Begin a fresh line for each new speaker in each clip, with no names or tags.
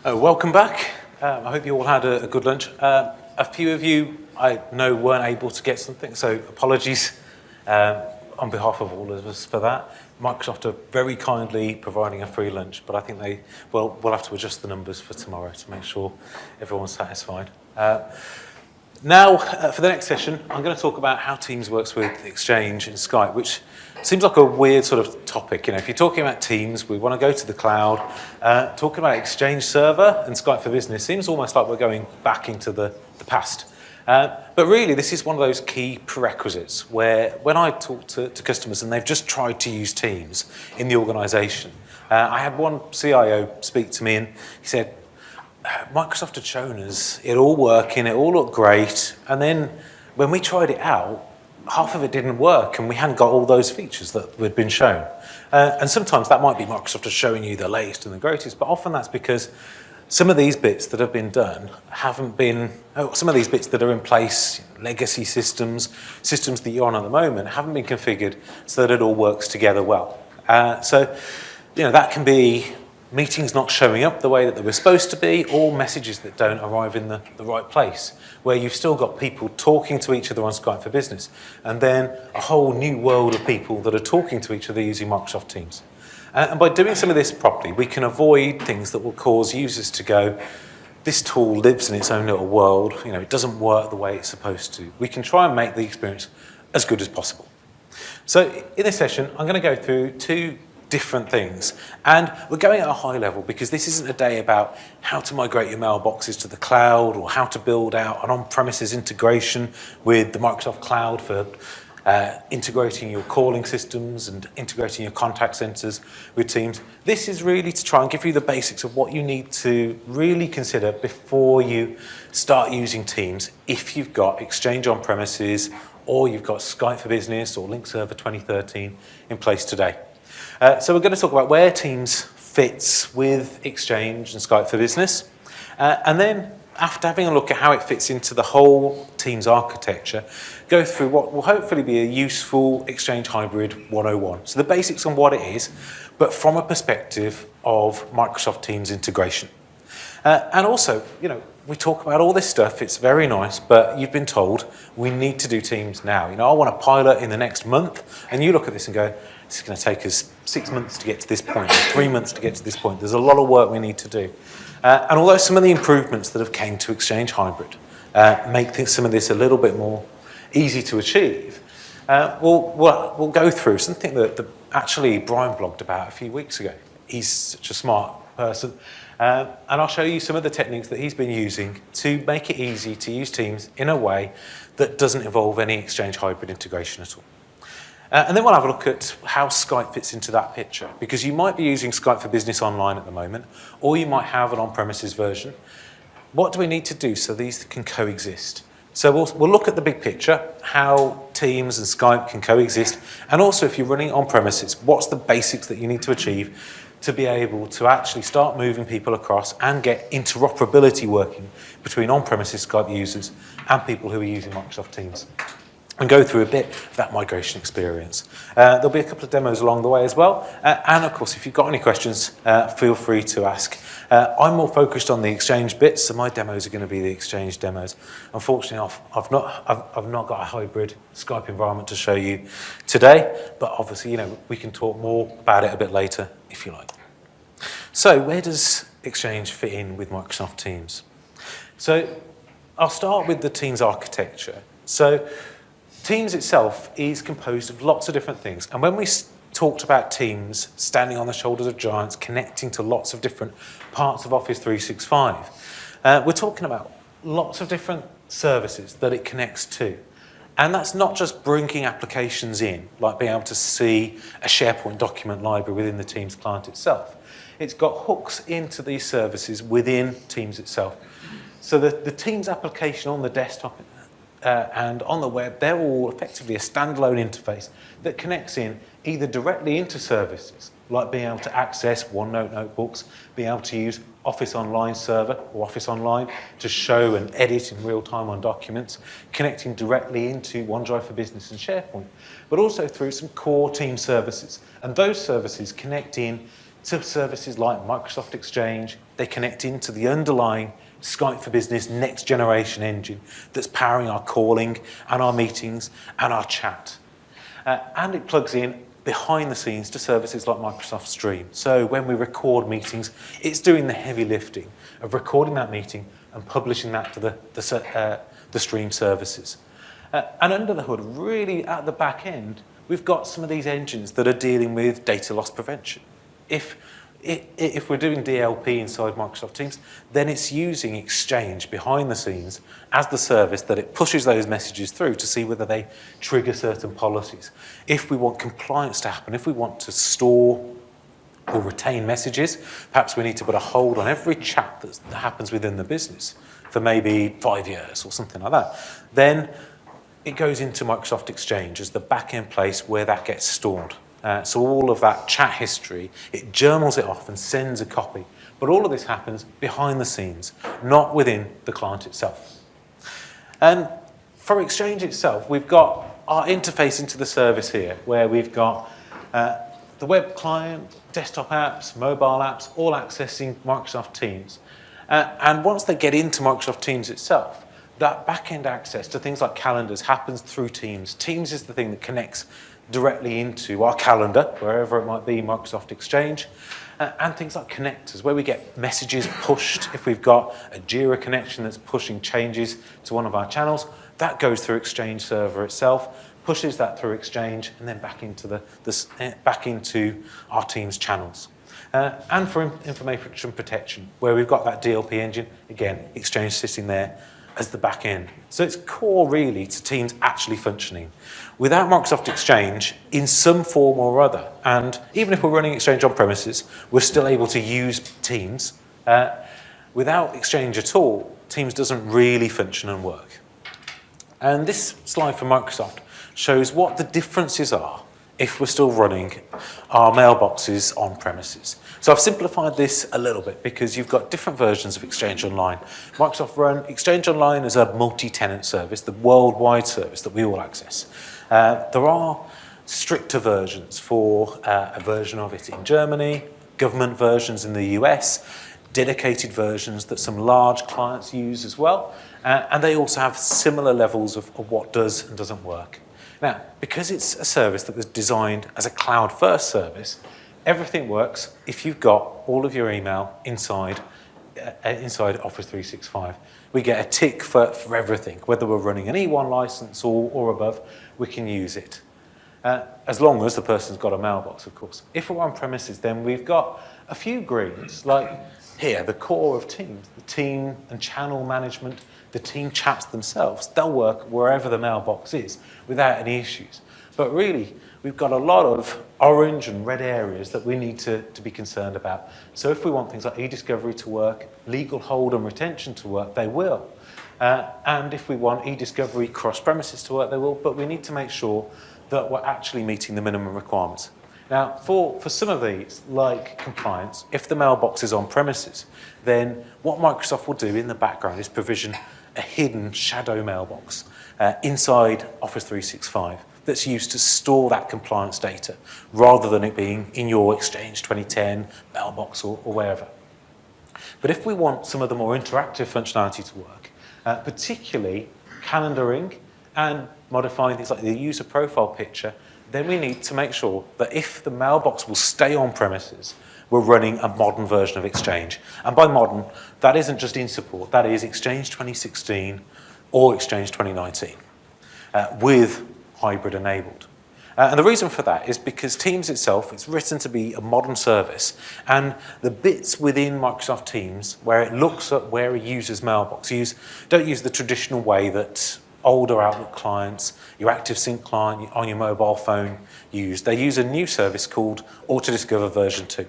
Welcome back. I hope you all had a good lunch. A few of you I know weren't able to get something, so apologies on behalf of all of us for that. Microsoft are very kindly providing a free lunch, but I think we'll have to adjust the numbers for tomorrow to make sure everyone's satisfied. Now, for the next session, I'm going to talk about how Teams works with Exchange and Skype, which seems like a weird sort of topic. You know, if you're talking about Teams, we want to go to the cloud. Talking about Exchange Server and Skype for Business seems almost like we're going back into the past. But really, this is one of those key prerequisites where when I talk to customers and they've just tried to use Teams in the organisation, I had one CIO speak to me and he said, Microsoft had shown us it all working, it all looked great, and then when we tried it out, half of it didn't work and we hadn't got all those features that had been shown. And sometimes that might be Microsoft just showing you the latest and the greatest, but often that's because some of these bits that have been done haven't been, some of these bits that are in place, legacy systems that you're on at the moment, haven't been configured so that it all works together well. So, you know, that can be meetings not showing up the way that they were supposed to be, or messages that don't arrive in the right place, where you've still got people talking to each other on Skype for Business, and then a whole new world of people that are talking to each other using Microsoft Teams. And by doing some of this properly, we can avoid things that will cause users to go, this tool lives in its own little world, you know, it doesn't work the way it's supposed to. We can try and make the experience as good as possible. So in this session, I'm going to go through two different things. And we're going at a high level because this isn't a day about how to migrate your mailboxes to the cloud or how to build out an on-premises integration with the Microsoft Cloud for integrating your calling systems and integrating your contact centers with Teams. This is really to try and give you the basics of what you need to really consider before you start using Teams if you've got Exchange on-premises or you've got Skype for Business or Link Server 2013 in place today. So we're going to talk about where Teams fits with Exchange and Skype for Business. And then after having a look at how it fits into the whole Teams architecture, go through what will hopefully be a useful Exchange Hybrid 101. So the basics on what it is, but from a perspective of Microsoft Teams integration. And also, you know, we talk about all this stuff, it's very nice, but you've been told we need to do Teams now. You know, I want a pilot in the next month, and you look at this and go, this is going to take us 6 months to get to this point, 3 months to get to this point. There's a lot of work we need to do. And although some of the improvements that have came to Exchange Hybrid make some of this a little bit more easy to achieve, we'll go through something that actually Brian blogged about a few weeks ago. He's such a smart person. And I'll show you some of the techniques that he's been using to make it easy to use Teams in a way that doesn't involve any Exchange Hybrid integration at all. And then we'll have a look at how Skype fits into that picture, because you might be using Skype for Business online at the moment, or you might have an on-premises version. What do we need to do so these can coexist? So we'll look at the big picture, how Teams and Skype can coexist, and also if you're running on-premises, what's the basics that you need to achieve to be able to actually start moving people across and get interoperability working between on-premises Skype users and people who are using Microsoft Teams. And go through a bit of that migration experience. There'll be a couple of demos along the way as well. And of course, if you've got any questions, feel free to ask. I'm more focused on the Exchange bits, so my demos are going to be the Exchange demos. Unfortunately, I've not got a hybrid Skype environment to show you today, but obviously, you know, we can talk more about it a bit later if you like. So where does Exchange fit in with Microsoft Teams? So I'll start with the Teams architecture. So Teams itself is composed of lots of different things. And when we talked about Teams standing on the shoulders of giants, connecting to lots of different parts of Office 365, we're talking about lots of different services that it connects to. And that's not just bringing applications in, like being able to see a SharePoint document library within the Teams client itself. It's got hooks into these services within Teams itself. So the Teams application on the desktop and on the web, they're all effectively a standalone interface that connects in either directly into services, like being able to access OneNote notebooks, being able to use Office Online Server or Office Online to show and edit in real time on documents, connecting directly into OneDrive for Business and SharePoint, but also through some core Teams services. And those services connect in to services like Microsoft Exchange. They connect into the underlying Skype for Business next generation engine that's powering our calling and our meetings and our chat. And it plugs in behind the scenes to services like Microsoft Stream. So when we record meetings, it's doing the heavy lifting of recording that meeting and publishing that to the Stream services. And under the hood, really at the back end, we've got some of these engines that are dealing with data loss prevention. If we're doing DLP inside Microsoft Teams, then it's using Exchange behind the scenes as the service that it pushes those messages through to see whether they trigger certain policies. If we want compliance to happen, if we want to store or retain messages, perhaps we need to put a hold on every chat that happens within the business for maybe 5 years or something like that, then it goes into Microsoft Exchange as the back-end place where that gets stored. So all of that chat history, it journals it off and sends a copy. But all of this happens behind the scenes, not within the client itself. And for Exchange itself, we've got our interface into the service here, where we've got the web client, desktop apps, mobile apps, all accessing Microsoft Teams. And once they get into Microsoft Teams itself, that back-end access to things like calendars happens through Teams. Teams is the thing that connects directly into our calendar, wherever it might be, Microsoft Exchange, and things like connectors, where we get messages pushed. If we've got a Jira connection that's pushing changes to one of our channels, that goes through Exchange server itself, pushes that through Exchange, and then back into our Teams channels. And for information protection, where we've got that DLP engine, again, Exchange sitting there as the back end. So it's core really to Teams actually functioning. Without Microsoft Exchange, in some form or other, and even if we're running Exchange on premises, we're still able to use Teams. Without Exchange at all, Teams doesn't really function and work. And this slide from Microsoft shows what the differences are if we're still running our mailboxes on premises. So I've simplified this a little bit because you've got different versions of Exchange Online. Microsoft run Exchange Online as a multi-tenant service, the worldwide service that we all access. There are stricter versions for a version of it in Germany, government versions in the US, dedicated versions that some large clients use as well, and they also have similar levels of what does and doesn't work. Now, because it's a service that was designed as a cloud-first service, everything works if you've got all of your email inside Office 365. We get a tick for everything. Whether we're running an E1 license or above, we can use it. As long as the person's got a mailbox, of course. If we're on premises, then we've got a few greens, like here, the core of Teams, the team and channel management, the team chats themselves. They'll work wherever the mailbox is without any issues. But really, we've got a lot of orange and red areas that we need to be concerned about. So if we want things like e-discovery to work, legal hold and retention to work, they will. And if we want e-discovery cross-premises to work, they will. But we need to make sure that we're actually meeting the minimum requirements. Now, for some of these, like compliance, if the mailbox is on premises, then what Microsoft will do in the background is provision a hidden shadow mailbox inside Office 365 that's used to store that compliance data rather than it being in your Exchange 2010 mailbox or wherever. But if we want some of the more interactive functionality to work, particularly calendaring and modifying things like the user profile picture, then we need to make sure that if the mailbox will stay on premises, we're running a modern version of Exchange. And by modern, that isn't just in support, that is Exchange 2016 or Exchange 2019 with hybrid enabled. And the reason for that is because Teams itself, it's written to be a modern service, and the bits within Microsoft Teams where it looks at where a user's mailbox, don't use the traditional way that older Outlook clients, your ActiveSync client on your mobile phone use. They use a new service called Autodiscover version 2.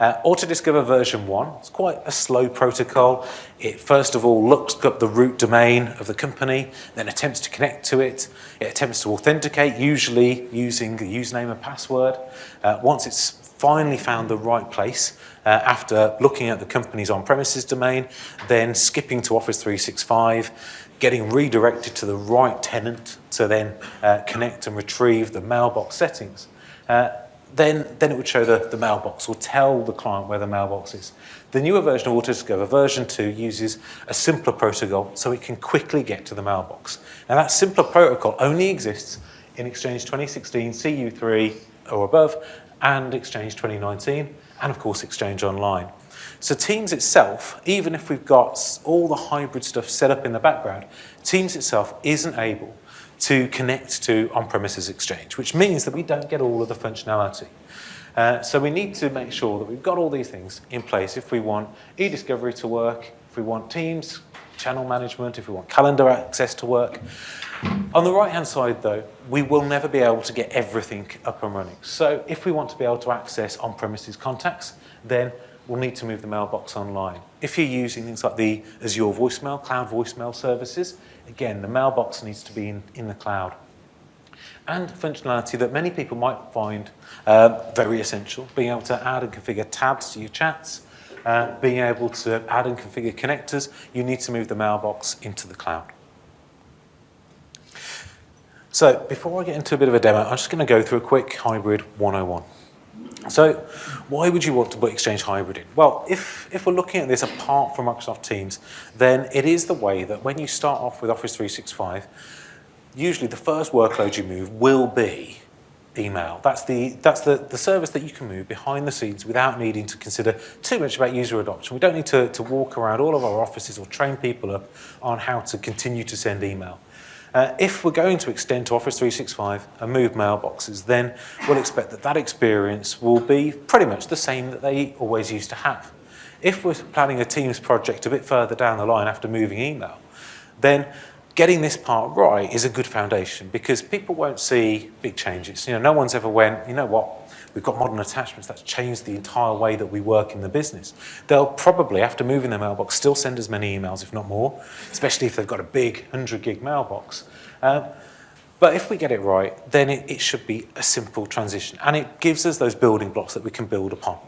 Autodiscover version 1, it's quite a slow protocol. It first of all looks up the root domain of the company, then attempts to connect to it. It attempts to authenticate, usually using the username and password. Once it's finally found the right place, after looking at the company's on-premises domain, then skipping to Office 365, getting redirected to the right tenant to then connect and retrieve the mailbox settings. then it would show the mailbox or tell the client where the mailbox is. The newer version of Autodiscover, version 2, uses a simpler protocol so it can quickly get to the mailbox. Now that simpler protocol only exists in Exchange 2016, CU3 or above, and Exchange 2019, and of course Exchange Online. So Teams itself, even if we've got all the hybrid stuff set up in the background, Teams itself isn't able to connect to on-premises Exchange, which means that we don't get all of the functionality. So we need to make sure that we've got all these things in place if we want e-discovery to work, if we want Teams, channel management, if we want calendar access to work. On the right-hand side, though, we will never be able to get everything up and running. So if we want to be able to access on-premises contacts, then we'll need to move the mailbox online. If you're using things like the Azure voicemail, cloud voicemail services, again, the mailbox needs to be in the cloud. And functionality that many people might find very essential, being able to add and configure tabs to your chats, being able to add and configure connectors, you need to move the mailbox into the cloud. So before I get into a bit of a demo, I'm just going to go through a quick hybrid 101. So why would you want to put Exchange Hybrid in? Well, if we're looking at this apart from Microsoft Teams, then it is the way that when you start off with Office 365, usually the first workload you move will be email. That's the service that you can move behind the scenes without needing to consider too much about user adoption. We don't need to walk around all of our offices or train people up on how to continue to send email. If we're going to extend to Office 365 and move mailboxes, then we'll expect that that experience will be pretty much the same that they always used to have. If we're planning a Teams project a bit further down the line after moving email, then getting this part right is a good foundation because people won't see big changes. You know, no one's ever went, you know what, we've got modern attachments, that's changed the entire way that we work in the business. They'll probably, after moving their mailbox, still send as many emails, if not more, especially if they've got a big 100 gig mailbox. But if we get it right, then it should be a simple transition. And it gives us those building blocks that we can build upon.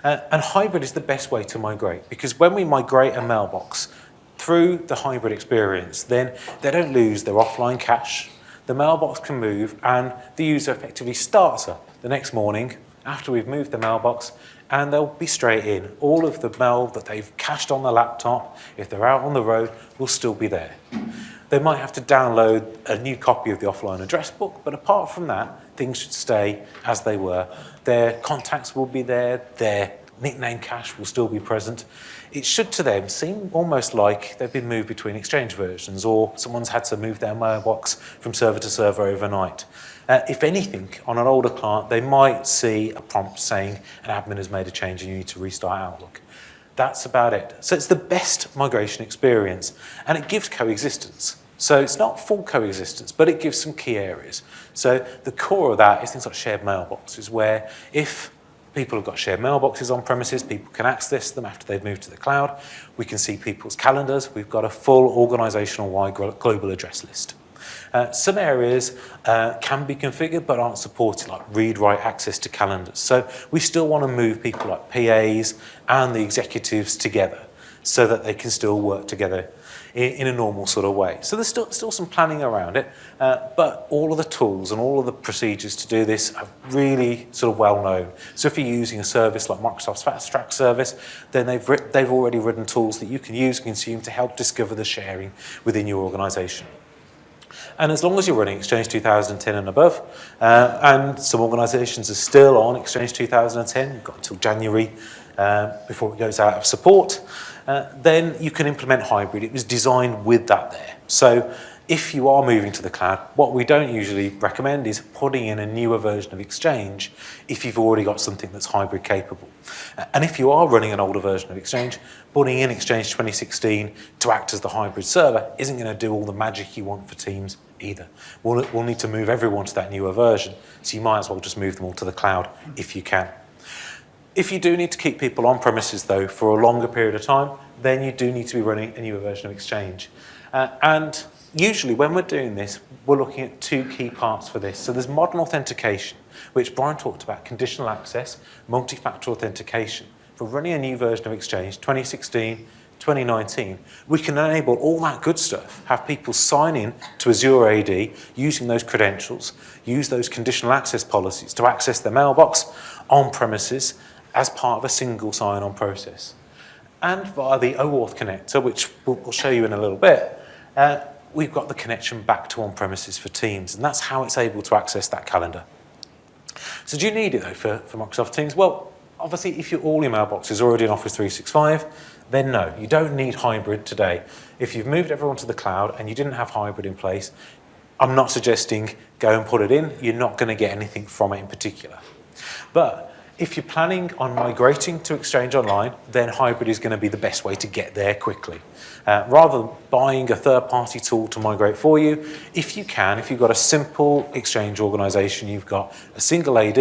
And hybrid is the best way to migrate because when we migrate a mailbox through the hybrid experience, then they don't lose their offline cache, the mailbox can move, and the user effectively starts up the next morning after we've moved the mailbox, and they'll be straight in. All of the mail that they've cached on the laptop, if they're out on the road, will still be there. They might have to download a new copy of the offline address book, but apart from that, things should stay as they were. Their contacts will be there, their nickname cache will still be present. It should to them seem almost like they've been moved between Exchange versions or someone's had to move their mailbox from server to server overnight. If anything, on an older client, they might see a prompt saying an admin has made a change and you need to restart Outlook. That's about it. So it's the best migration experience and it gives coexistence. So it's not full coexistence, but it gives some key areas. So the core of that is things like shared mailboxes where if people have got shared mailboxes on premises, people can access them after they've moved to the cloud. We can see people's calendars. We've got a full organizational-wide global address list. Some areas can be configured but aren't supported, like read-write access to calendars. So we still want to move people like PAs and the executives together so that they can still work together in a normal sort of way. So there's still some planning around it, but all of the tools and all of the procedures to do this are really sort of well known. So if you're using a service like Microsoft's Fast Track service, then they've already written tools that you can use and consume to help discover the sharing within your organization. And as long as you're running Exchange 2010 and above, and some organizations are still on Exchange 2010, you've got until January before it goes out of support, then you can implement hybrid. It was designed with that there. So if you are moving to the cloud, what we don't usually recommend is putting in a newer version of Exchange if you've already got something that's hybrid capable. And if you are running an older version of Exchange, putting in Exchange 2016 to act as the hybrid server isn't going to do all the magic you want for Teams either. We'll need to move everyone to that newer version, so you might as well just move them all to the cloud if you can. If you do need to keep people on premises, though, for a longer period of time, then you do need to be running a newer version of Exchange. And usually when we're doing this, we're looking at two key parts for this. So there's modern authentication, which Brian talked about, conditional access, multi-factor authentication. For running a new version of Exchange, 2016, 2019, we can enable all that good stuff, have people sign in to Azure AD using those credentials, use those conditional access policies to access their mailbox on premises as part of a single sign-on process. And via the OAuth connector, which we'll show you in a little bit, we've got the connection back to on-premises for Teams, and that's how it's able to access that calendar. So do you need it, though, for Microsoft Teams? Well, obviously, if all your mailbox is already in Office 365, then no, you don't need hybrid today. If you've moved everyone to the cloud and you didn't have hybrid in place, I'm not suggesting go and put it in. You're not going to get anything from it in particular. But if you're planning on migrating to Exchange Online, then hybrid is going to be the best way to get there quickly. Rather than buying a third-party tool to migrate for you, if you've got a simple Exchange organization, you've got a single AD,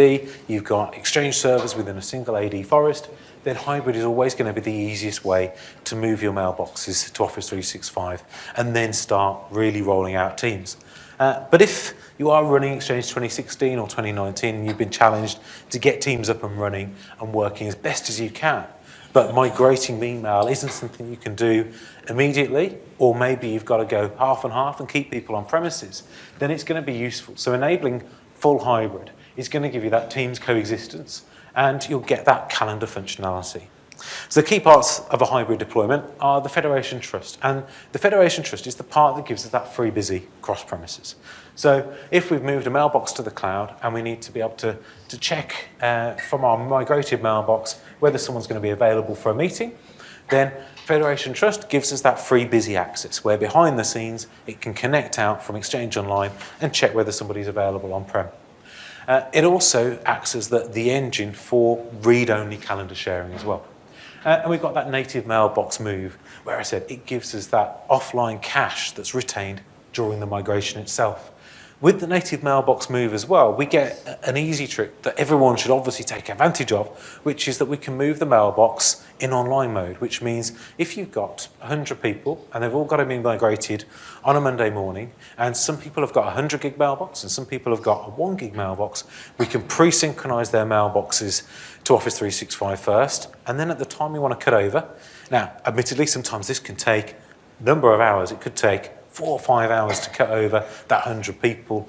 you've got Exchange servers within a single AD forest, then hybrid is always going to be the easiest way to move your mailboxes to Office 365 and then start really rolling out Teams. But if you are running Exchange 2016 or 2019 and you've been challenged to get Teams up and running and working as best as you can, but migrating email isn't something you can do immediately, or maybe you've got to go half and half and keep people on premises, then it's going to be useful. So enabling full hybrid is going to give you that Teams coexistence, and you'll get that calendar functionality. So the key parts of a hybrid deployment are the Federation Trust, and the Federation Trust is the part that gives us that free busy cross-premises. So if we've moved a mailbox to the cloud and we need to be able to check from our migrated mailbox whether someone's going to be available for a meeting, then Federation Trust gives us that free busy access where behind the scenes it can connect out from Exchange Online and check whether somebody's available on-prem. It also acts as the engine for read-only calendar sharing as well. And we've got that native mailbox move, where I said it gives us that offline cache that's retained during the migration itself. With the native mailbox move as well, we get an easy trick that everyone should obviously take advantage of, which is that we can move the mailbox in online mode, which means if you've got 100 people and they've all got to be migrated on a Monday morning, and some people have got a 100 gig mailbox and some people have got a 1 gig mailbox, we can pre-synchronize their mailboxes to Office 365 first, and then at the time we want to cut over. Now, admittedly, sometimes this can take a number of hours. It could take 4 or 5 hours to cut over that 100 people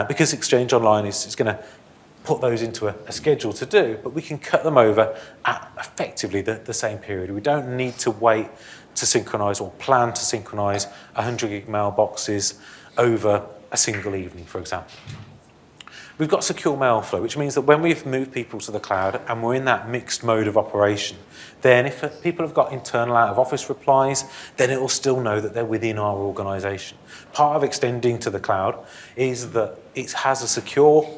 because Exchange Online is going to put those into a schedule to do, but we can cut them over at effectively the same period. We don't need to wait to synchronize or plan to synchronize 100 gig mailboxes over a single evening, for example. We've got secure mail flow, which means that when we've moved people to the cloud and we're in that mixed mode of operation, then if people have got internal out-of-office replies, then it will still know that they're within our organization. Part of extending to the cloud is that it has a secure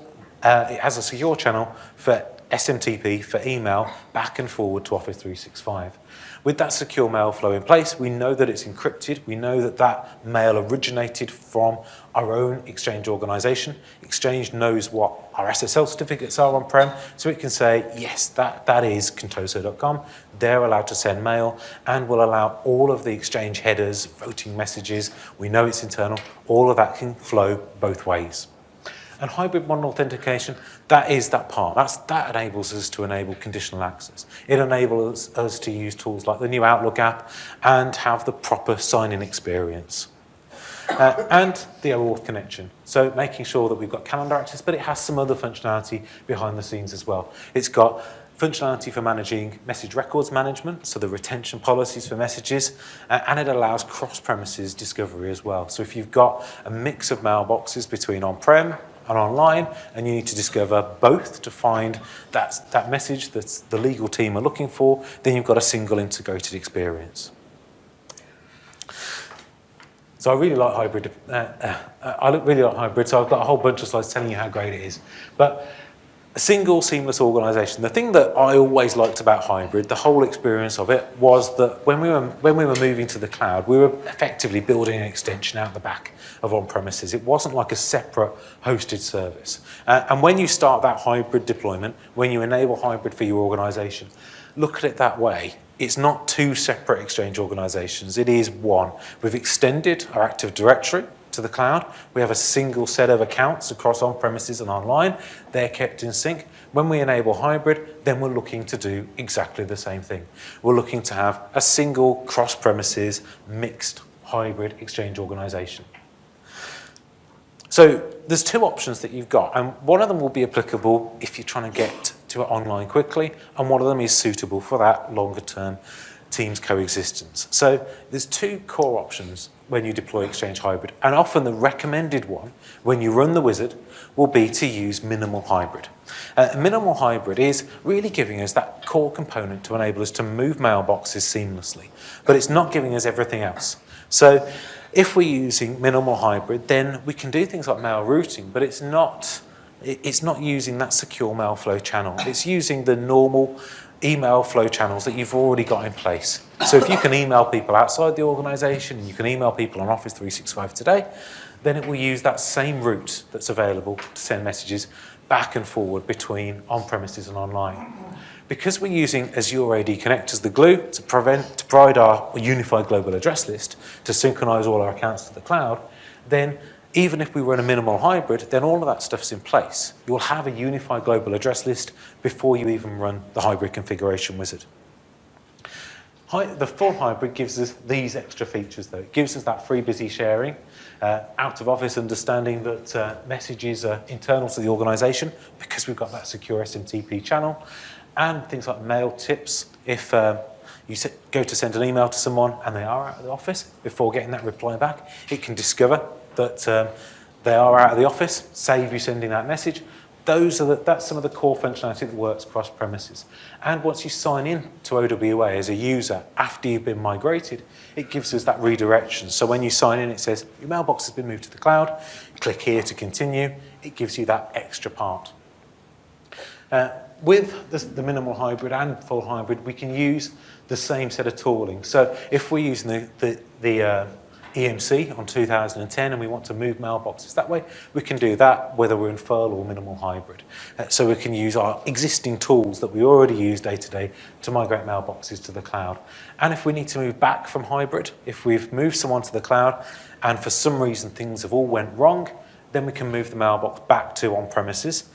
channel for SMTP, for email, back and forward to Office 365. With that secure mail flow in place, we know that it's encrypted. We know that that mail originated from our own Exchange organization. Exchange knows what our SSL certificates are on-prem, so it can say, yes, that is contoso.com. They're allowed to send mail, and will allow all of the Exchange headers, voting messages, we know it's internal, all of that can flow both ways. And hybrid model authentication, that is that part. That enables us to enable conditional access. It enables us to use tools like the new Outlook app and have the proper sign-in experience. And the OAuth connection. So making sure that we've got calendar access, but it has some other functionality behind the scenes as well. It's got functionality for managing message records management, so the retention policies for messages, and it allows cross-premises discovery as well. So if you've got a mix of mailboxes between on-prem and online, and you need to discover both to find that message that the legal team are looking for, then you've got a single integrated experience. So I really like hybrid. Really like hybrid, so I've got a whole bunch of slides telling you how great it is. But a single seamless organization. The thing that I always liked about hybrid, the whole experience of it, was that when we were moving to the cloud, we were effectively building an extension out the back of on-premises. It wasn't like a separate hosted service. And when you start that hybrid deployment, when you enable hybrid for your organization, look at it that way. It's not two separate Exchange organizations, it is one. We've extended our Active Directory to the cloud. We have a single set of accounts across on-premises and online. They're kept in sync. When we enable hybrid, then we're looking to do exactly the same thing. We're looking to have a single cross-premises mixed hybrid Exchange organization. So there's two options that you've got, and one of them will be applicable if you're trying to get to it online quickly, and one of them is suitable for that longer term Teams coexistence. So there's two core options when you deploy Exchange Hybrid, and often the recommended one when you run the wizard will be to use minimal hybrid. Minimal hybrid is really giving us that core component to enable us to move mailboxes seamlessly, but it's not giving us everything else. So if we're using minimal hybrid, then we can do things like mail routing, but it's not using that secure mail flow channel. It's using the normal email flow channels that you've already got in place. So if you can email people outside the organization and you can email people on Office 365 today, then it will use that same route that's available to send messages back and forward between on-premises and online. Because we're using Azure AD Connect as the glue to provide our unified global address list to synchronize all our accounts to the cloud, then even if we run a minimal hybrid, then all of that stuff's in place. You'll have a unified global address list before you even run the hybrid configuration wizard. The full hybrid gives us these extra features though. It gives us that free busy sharing, out of office understanding that messages are internal to the organization because we've got that secure SMTP channel, and things like mail tips. If you go to send an email to someone and they are out of the office, before getting that reply back, it can discover that they are out of the office, save you sending that message. That's some of the core functionality that works across premises. And once you sign in to OWA as a user after you've been migrated, it gives us that redirection. So when you sign in, it says, your mailbox has been moved to the cloud, click here to continue. It gives you that extra part. With the minimal hybrid and full hybrid, we can use the same set of tooling. So if we're using the EMC on 2010 and we want to move mailboxes that way, we can do that whether we're in full or minimal hybrid. So we can use our existing tools that we already use day to day to migrate mailboxes to the cloud. And if we need to move back from hybrid, if we've moved someone to the cloud and for some reason things have all went wrong, then we can move the mailbox back to on-premises,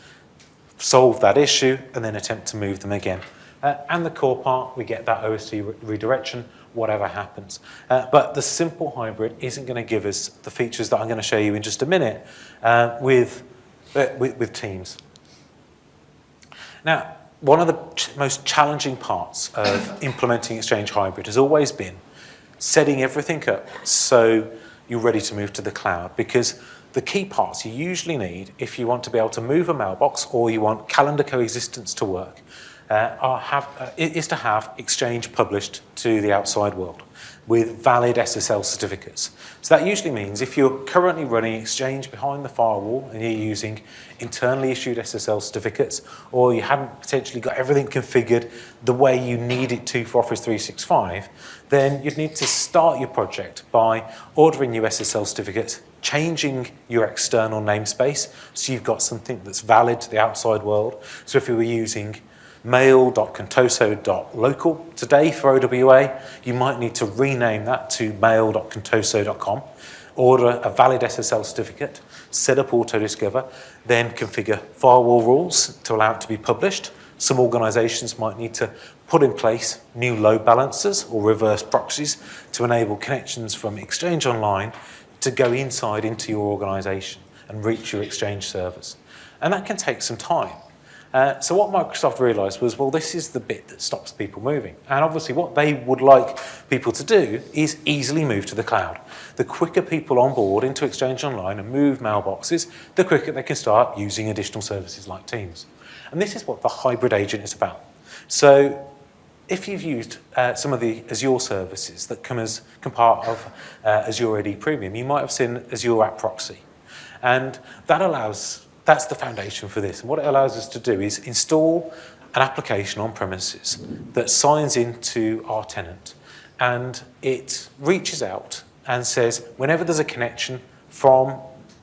solve that issue, and then attempt to move them again. And the core part, we get that OSC redirection, whatever happens. But the simple hybrid isn't going to give us the features that I'm going to show you in just a minute with Teams. Now, one of the most challenging parts of implementing Exchange Hybrid has always been setting everything up so you're ready to move to the cloud, because the key parts you usually need if you want to be able to move a mailbox or you want calendar coexistence to work is to have Exchange published to the outside world with valid SSL certificates. So that usually means if you're currently running Exchange behind the firewall and you're using internally issued SSL certificates, or you haven't potentially got everything configured the way you need it to for Office 365, then you'd need to start your project by ordering new SSL certificates, changing your external namespace so you've got something that's valid to the outside world. So if you were using mail.contoso.local today for OWA, you might need to rename that to mail.contoso.com, order a valid SSL certificate, set up auto-discover, then configure firewall rules to allow it to be published. Some organizations might need to put in place new load balancers or reverse proxies to enable connections from Exchange Online to go inside into your organization and reach your Exchange servers. And that can take some time. So what Microsoft realized was, well, this is the bit that stops people moving. And obviously what they would like people to do is easily move to the cloud. The quicker people onboard into Exchange Online and move mailboxes, the quicker they can start using additional services like Teams. And this is what the hybrid agent is about. So if you've used some of the Azure services that come part of Azure AD Premium, you might have seen Azure App Proxy. And that's the foundation for this. And what it allows us to do is install an application on premises that signs into our tenant. And it reaches out and says, whenever there's a connection from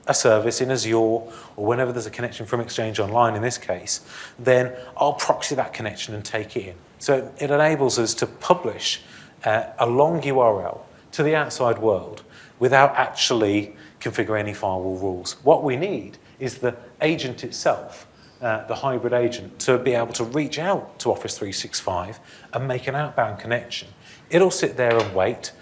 a service in Azure, or whenever there's a connection from Exchange Online in this case, then I'll proxy that connection and take it in. So it enables us to publish a long URL to the outside world without actually configure any firewall rules. What we need is the agent itself, the hybrid agent, to be able to reach out to Office 365 and make an outbound connection. It'll sit there and wait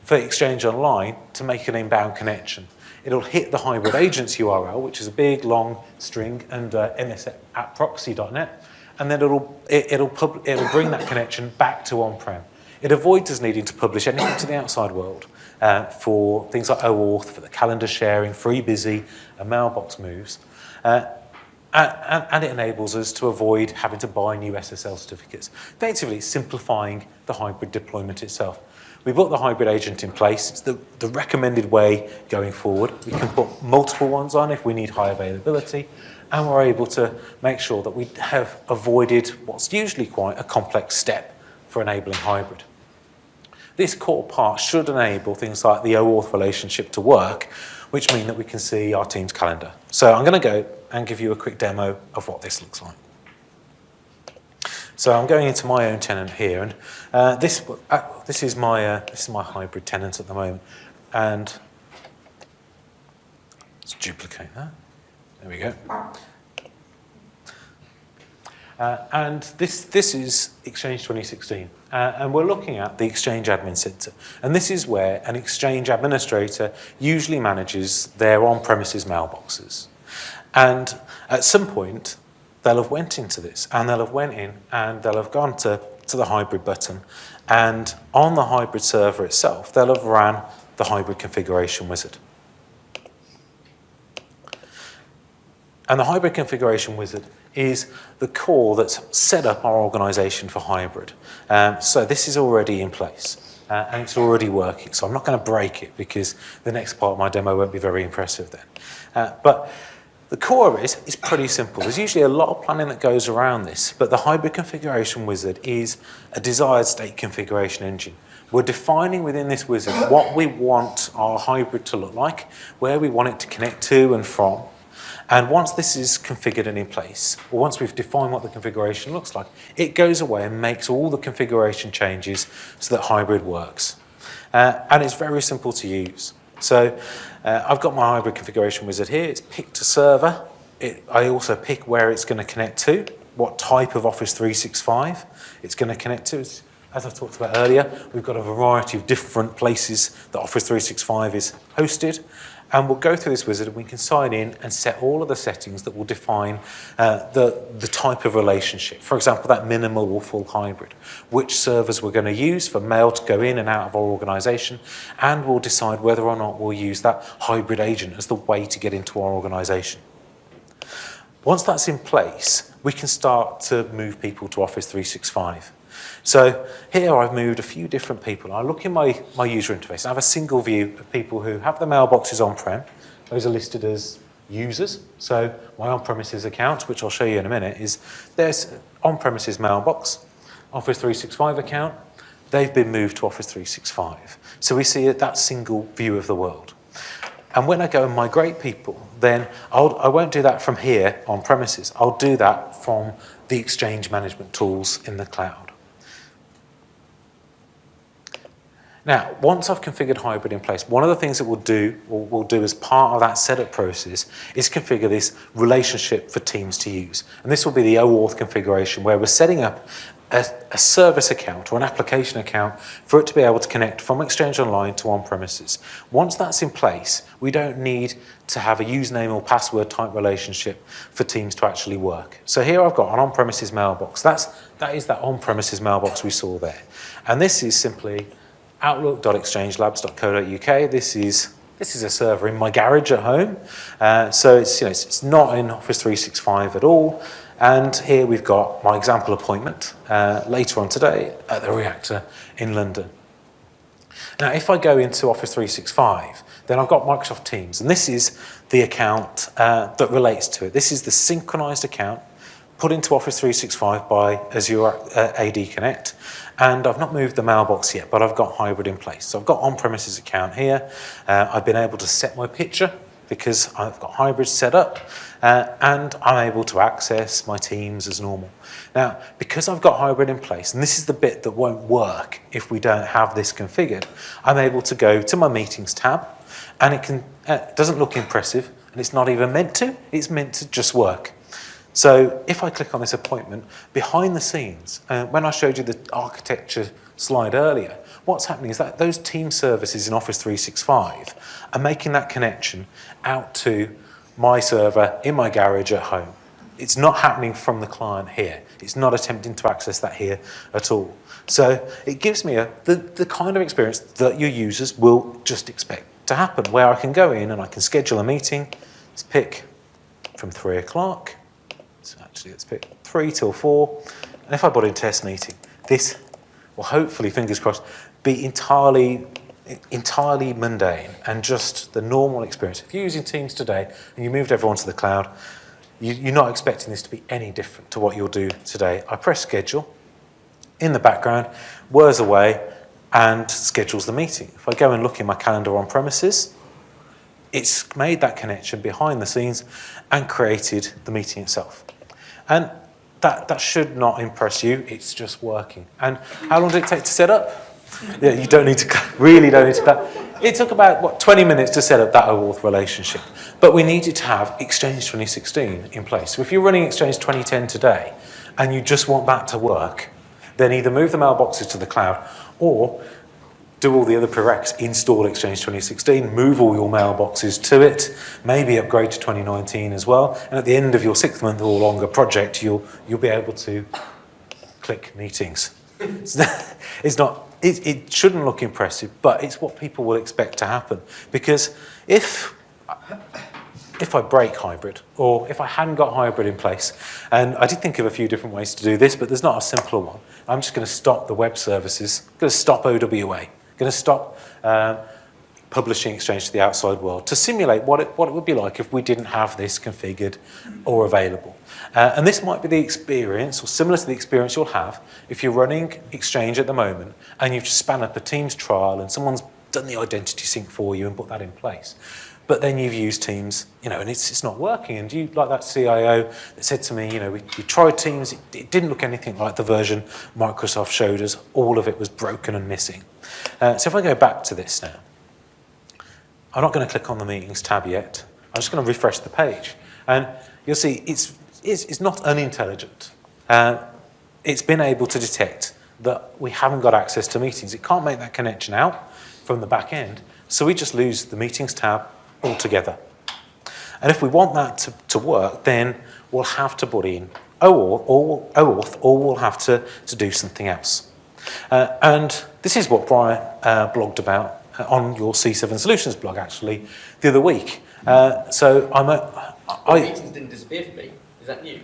for Exchange Online to make an inbound connection. It'll hit the hybrid agent's URL, which is a big, long string under ms@proxy.net, and then it'll bring that connection back to on-prem. It avoids us needing to publish anything to the outside world for things like OAuth, for the calendar sharing, FreeBusy, and mailbox moves. And it enables us to avoid having to buy new SSL certificates, effectively simplifying the hybrid deployment itself. We put the hybrid agent in place. It's the recommended way going forward. We can put multiple ones on if we need high availability, and we're able to make sure that we have avoided what's usually quite a complex step for enabling hybrid. This core part should enable things like the OAuth relationship to work, which mean that we can see our team's calendar. So I'm going to go and give you a quick demo of what this looks like. So I'm going into my own tenant here, and this is my hybrid tenant at the moment. And let's duplicate that. There we go. And this is Exchange 2016, and we're looking at the Exchange Admin Center. And this is where an Exchange administrator usually manages their on-premises mailboxes. And at some point, they'll have went into this, and they'll have went in, and they'll have gone to the hybrid button. And on the hybrid server itself, they'll have ran the hybrid configuration wizard. And the hybrid configuration wizard is the core that's set up our organization for hybrid. So this is already in place, and it's already working. So I'm not going to break it because the next part of my demo won't be very impressive then. But the core is pretty simple. There's usually a lot of planning that goes around this, but the hybrid configuration wizard is a desired state configuration engine. We're defining within this wizard what we want our hybrid to look like, where we want it to connect to and from. And once this is configured and in place, or once we've defined what the configuration looks like, it goes away and makes all the configuration changes so that hybrid works. And it's very simple to use. So I've got my hybrid configuration wizard here. It's picked a server. I also pick where it's going to connect to, what type of Office 365 it's going to connect to. As I talked about earlier, we've got a variety of different places that Office 365 is hosted. And we'll go through this wizard and we can sign in and set all of the settings that will define the type of relationship. For example, that minimal or full hybrid, which servers we're going to use for mail to go in and out of our organization, and we'll decide whether or not we'll use that hybrid agent as the way to get into our organization. Once that's in place, we can start to move people to Office 365. So here I've moved a few different people. I look in my user interface. I have a single view of people who have the mailboxes on-prem. Those are listed as users. So my on-premises account, which I'll show you in a minute, is there's on-premises mailbox, Office 365 account. They've been moved to Office 365. So we see that single view of the world. And when I go and migrate people, then I won't do that from here on premises. I'll do that from the Exchange management tools in the cloud. Now, once I've configured hybrid in place, one of the things that we'll do as part of that setup process is configure this relationship for teams to use. And this will be the OAuth configuration where we're setting up a service account or an application account for it to be able to connect from Exchange Online to on-premises. Once that's in place, we don't need to have a username or password type relationship for teams to actually work. So here I've got an on-premises mailbox. That is that on-premises mailbox we saw there. And this is simply outlook.exchangelabs.co.uk. This is a server in my garage at home. So it's not in Office 365 at all. And here we've got my example appointment later on today at the Reactor in London. Now, if I go into Office 365, then I've got Microsoft Teams, and this is the account that relates to it. This is the synchronized account put into Office 365 by Azure AD Connect. And I've not moved the mailbox yet, but I've got hybrid in place. So I've got on-premises account here. I've been able to set my picture because I've got hybrid set up, and I'm able to access my Teams as normal. Now, because I've got hybrid in place, and this is the bit that won't work if we don't have this configured, I'm able to go to my Meetings tab, and It doesn't look impressive, and it's not even meant to. It's meant to just work. So if I click on this appointment, behind the scenes, when I showed you the architecture slide earlier, what's happening is that those team services in Office 365 are making that connection out to my server in my garage at home. It's not happening from the client here. It's not attempting to access that here at all. So it gives me the kind of experience that your users will just expect to happen, where I can go in and I can schedule a meeting. Let's pick from 3 o'clock. So actually, let's pick 3 till 4. And if I put in test meeting, this will hopefully, fingers crossed, be entirely mundane and just the normal experience. If you're using Teams today and you moved everyone to the cloud, you're not expecting this to be any different to what you'll do today. I press schedule. In the background, whirs away and schedules the meeting. If I go and look in my calendar on premises, it's made that connection behind the scenes and created the meeting itself. And that should not impress you. It's just working. And how long did it take to set up? Yeah, you don't need to, really don't need to. It took about, 20 minutes to set up that OAuth relationship. But we needed to have Exchange 2016 in place. So if you're running Exchange 2010 today and you just want that to work, then either move the mailboxes to the cloud or do all the other prereqs, install Exchange 2016, move all your mailboxes to it, maybe upgrade to 2019 as well. And at the end of your 6-month or longer project, you'll be able to click meetings. It shouldn't look impressive, but it's what people will expect to happen. Because if I break hybrid, or if I hadn't got hybrid in place, and I did think of a few different ways to do this, but there's not a simpler one. I'm just going to stop the web services, going to stop OWA, going to stop publishing Exchange to the outside world to simulate what it would be like if we didn't have this configured or available. And this might be the experience, or similar to the experience you'll have if you're running Exchange at the moment and you've just spun up a Teams trial and someone's done the identity sync for you and put that in place. But then you've used Teams, and it's not working. And you, like that CIO that said to me, we tried Teams, it didn't look anything like the version Microsoft showed us. All of it was broken and missing. So if I go back to this now, I'm not going to click on the Meetings tab yet. I'm just going to refresh the page. And you'll see it's not unintelligent. It's been able to detect that we haven't got access to meetings. It can't make that connection out from the back end. So we just lose the Meetings tab altogether. And if we want that to work, then we'll have to put in OAuth, or we'll have to do something else. And this is what Brian blogged about on your C7 Solutions blog, actually, the other week.
Meetings didn't disappear for me. Is that new?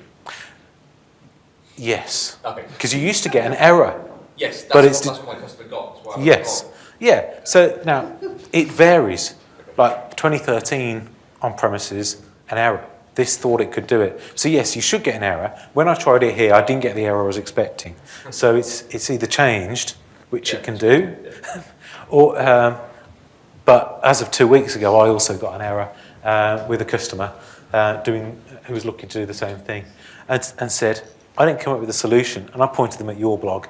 Yes.
Okay.
Because you used to get an error.
Yes, that's what my customer got.
Yes. Yeah. So now it varies. Like 2013 on premises, an error. This thought it could do it. So yes, you should get an error. When I tried it here, I didn't get the error I was expecting. So it's either changed, which it can do, or but as of 2 weeks ago, I also got an error with a customer who was looking to do the same thing, and said, I didn't come up with a solution, and I pointed them at your blog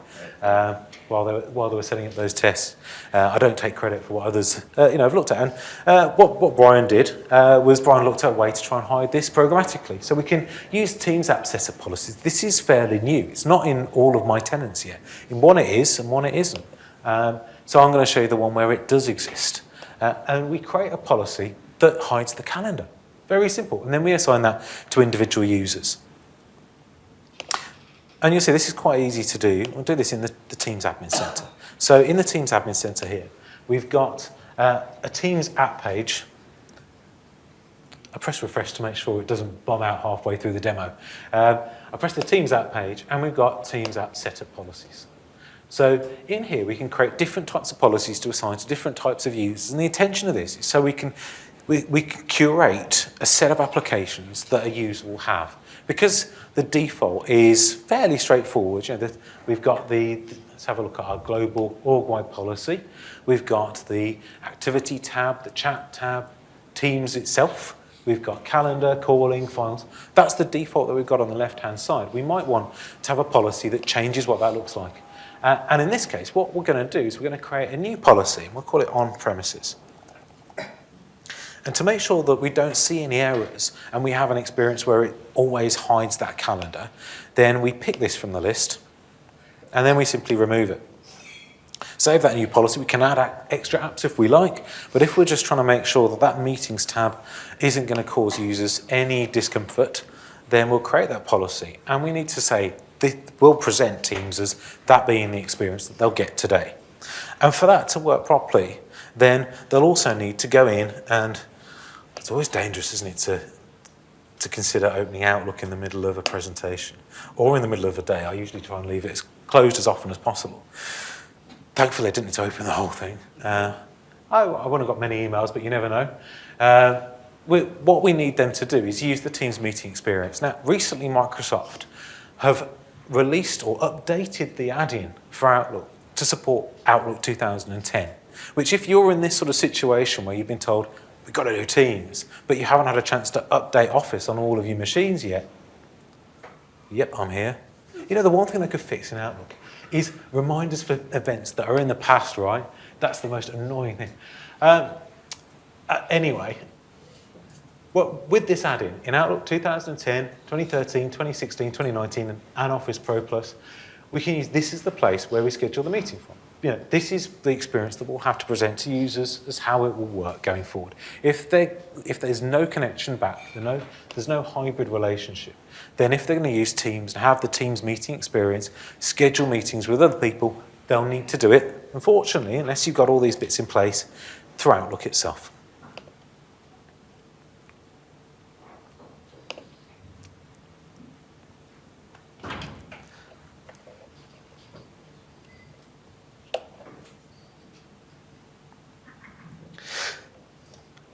while they were setting up those tests. I don't take credit for what others have looked at. And what Brian did was Brian looked at a way to try and hide this programmatically. So we can use Teams app setup policies. This is fairly new. It's not in all of my tenants yet. In one it is, and one it isn't. So I'm going to show you the one where it does exist. And we create a policy that hides the calendar. Very simple. And then we assign that to individual users. And you'll see this is quite easy to do. We'll do this in the Teams Admin Center. So in the Teams Admin Center here, we've got a Teams app page. I press refresh to make sure it doesn't bomb out halfway through the demo. I press the Teams app page, and we've got Teams app setup policies. So in here, we can create different types of policies to assign to different types of users. And the intention of this is so we can curate a set of applications that a user will have. Because the default is fairly straightforward. We've got let's have a look at our global org-wide policy. We've got the activity tab, the chat tab, Teams itself. We've got calendar, calling, files. That's the default that we've got on the left-hand side. We might want to have a policy that changes what that looks like. And in this case, what we're going to do is we're going to create a new policy, and we'll call it on premises. And to make sure that we don't see any errors and we have an experience where it always hides that calendar, then we pick this from the list and then we simply remove it. Save that new policy. We can add extra apps if we like, but if we're just trying to make sure that that meetings tab isn't going to cause users any discomfort, then we'll create that policy. And we need to say, we'll present Teams as that being the experience that they'll get today. And for that to work properly, then they'll also need to go in, and it's always dangerous, isn't it, to consider opening Outlook in the middle of a presentation or in the middle of a day. I usually try and leave it as closed as often as possible. Thankfully, I didn't need to open the whole thing. I wouldn't have got many emails, but you never know. What we need them to do is use the Teams meeting experience. Now, recently Microsoft have released or updated the add-in for Outlook to support Outlook 2010, which if you're in this sort of situation where you've been told, we've got to do Teams, but you haven't had a chance to update Office on all of your machines yet, yep, I'm here. You know, the one thing they could fix in Outlook is reminders for events that are in the past, right? That's the most annoying thing. Anyway, well, with this add-in, in Outlook 2010, 2013, 2016, 2019, and Office Pro Plus, we can use this as the place where we schedule the meeting from. You know, this is the experience that we'll have to present to users as how it will work going forward. If there's no connection back, there's no hybrid relationship, then if they're going to use Teams and have the Teams meeting experience, schedule meetings with other people, they'll need to do it, unfortunately, unless you've got all these bits in place, through Outlook itself.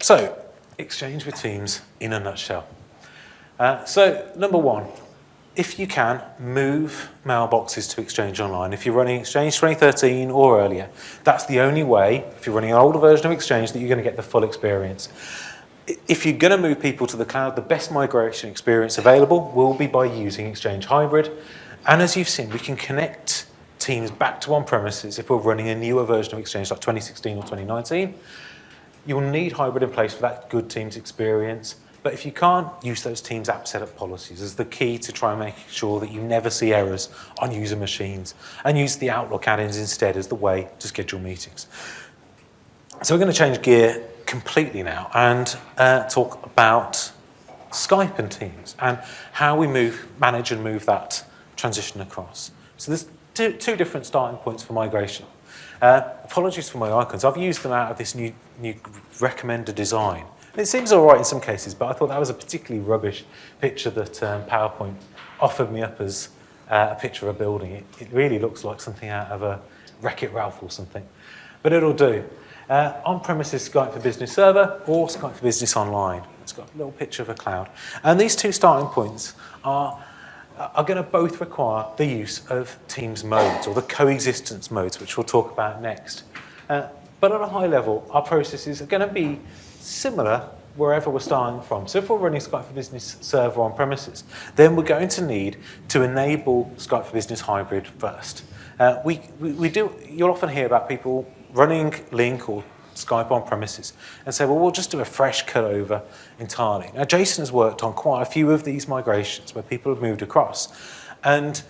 So, Exchange with Teams in a nutshell. So, number one, if you can, move mailboxes to Exchange Online. If you're running Exchange 2013 or earlier, that's the only way, if you're running an older version of Exchange, that you're going to get the full experience. If you're going to move people to the cloud, the best migration experience available will be by using Exchange Hybrid. And as you've seen, we can connect Teams back to on-premises if we're running a newer version of Exchange like 2016 or 2019. You'll need hybrid in place for that good Teams experience. But if you can't, use those Teams app setup policies as the key to try and make sure that you never see errors on user machines, and use the Outlook add-ins instead as the way to schedule meetings. So we're going to change gear completely now and talk about Skype and Teams and how we manage and move that transition across. So there's two different starting points for migration. Apologies for my icons. I've used them out of this new recommender design. It seems all right in some cases, but I thought that was a particularly rubbish picture that PowerPoint offered me up as a picture of a building. It really looks like something out of a Wreck-It Ralph or something. But it'll do. On-premises Skype for Business Server or Skype for Business Online. It's got a little picture of a cloud. And these two starting points are going to both require the use of Teams modes or the coexistence modes, which we'll talk about next. But at a high level, our processes are going to be similar wherever we're starting from. So if we're running Skype for Business Server on premises, then we're going to need to enable Skype for Business Hybrid first. You'll often hear about people running Link or Skype on premises and say, well, we'll just do a fresh cut over entirely. Now, Jason has worked on quite a few of these migrations where people have moved across and